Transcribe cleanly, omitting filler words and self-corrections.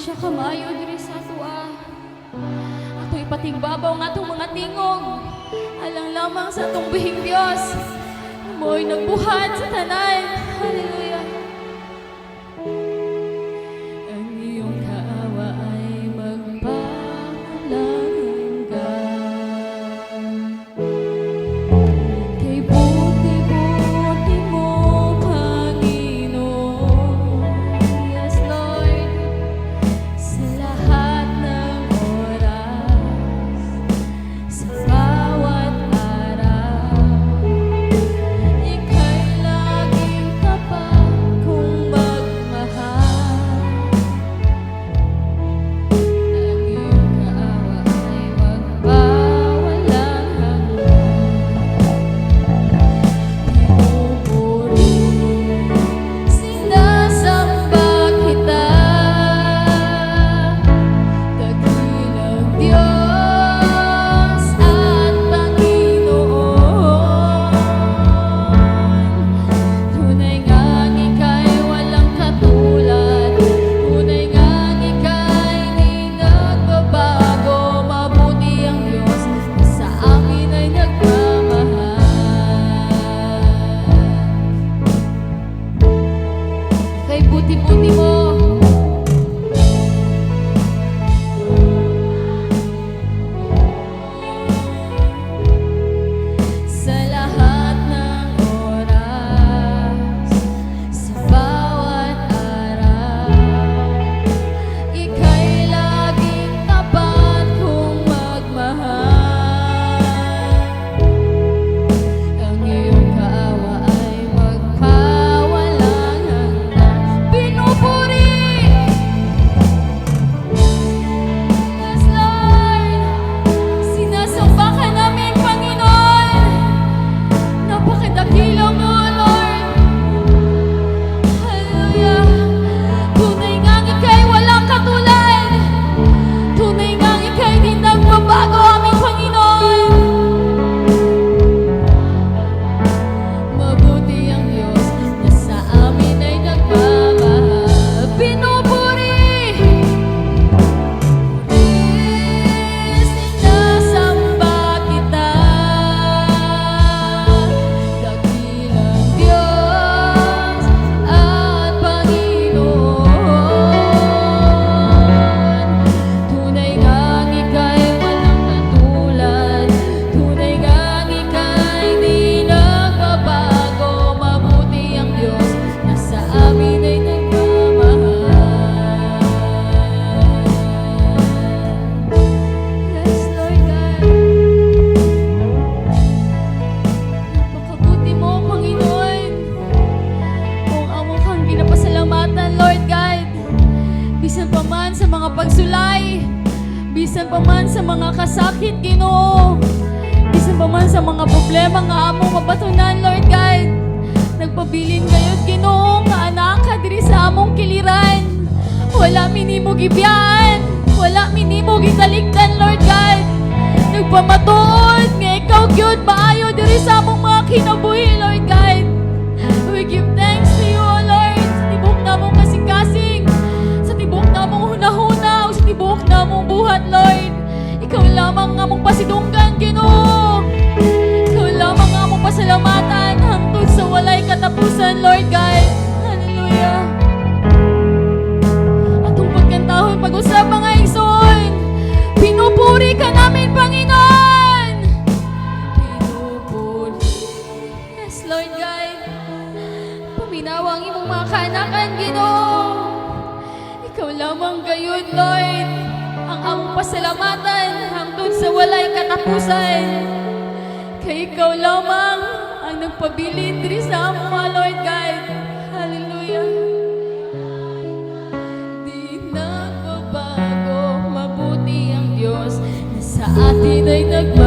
siya kamayo diri sa atoa. Ato'y patigbabaw nga itong mga tingog. Alang lamang sa atong bihing Diyos. Mo'y nagbuhat sa tanan. Hallelujah. Ang iyong kaawa ay magpapalanggan. Kay buti-buti mo, Panginoon. Yes, Lord. Sa lahat ng oras, sa bawat araw, ika'y laging tapat kong magmahal. Ang iyong kaawa ay magpawalang hanggan. Pinupuri, sinasamba kita, dakilang Diyos at Panginoon. Tunay ngang ika'y walang katulad, tunay ngang ika'y di nagbabago. Mabuti ang Diyos na sa amin ay nagmamahal. Kay buti-buti mo, sa lahat ng oras, sa bawat araw, ika'y laging tapat kong magmahal. Ang iyong kaawa ay magpawalang hanggan. Pinupuri! Yes, Lord! Sinasamba ka namin, Panginoon! Napakadakila mo, Lord! Hallelujah! Tunay ngang ika'y walang katulad! Tunay ngang ika'y di nagbabago, aming Panginoon! Mabuti ang Diyos na sa amin ay nagmamahal. Pinupuri! Sinasamba kita, dakilang Diyos at Panginoon. Tunay ngang ika'y walang katulad, tunay ngang ika'y di nagbabago. Mabuti ang Diyos na sa amin ay nagmamahal. Yes, Lord God. Napakabuti mo, Panginoon. Kung amo kang ginapasalamatan, Lord God. Bisan pa man sa mga pagsulay, bisan pa man sa mga kasakit, Ginoo, bisan pa man sa mga problema nga among mabatunan, Lord God. Nagpabilin kayo, Ginoo, nga anak ka diri sa among kiliran. Wala minimo gibiyaan, wala minimo gitalikdan, Lord God. Nagpamatuod nga ikaw gyud maayo diri sa among mga kinabuhi, Lord God. We give thanks to you, O Lord, sa tibok namong kasing-kasing, sa tibok namong hunahuna, o sa tibok namong buhat, Lord. Ikaw lamang nga mong pasidunggan, Ginoo. Ikaw lamang nga mong pasalamatan hangtod sa walay katapusan, Lord God. Hallelujah. Atong pagkantahon, pag-usap mga igsoon, pinupuri ka namin, Panginoon. Pinupuri. Yes, Lord God. Paminawa ang imong mga kaanakan, Ginoo. Ikaw lamang gayud, Lord, ang among pasalamatan hangtod sa walay katapusan. Kay ikaw lamang ang nagpabilin diri sa among mga, Lord God. Hallelujah. Di nagbabago, mabuti ang Diyos na sa atin ay nagmamahal.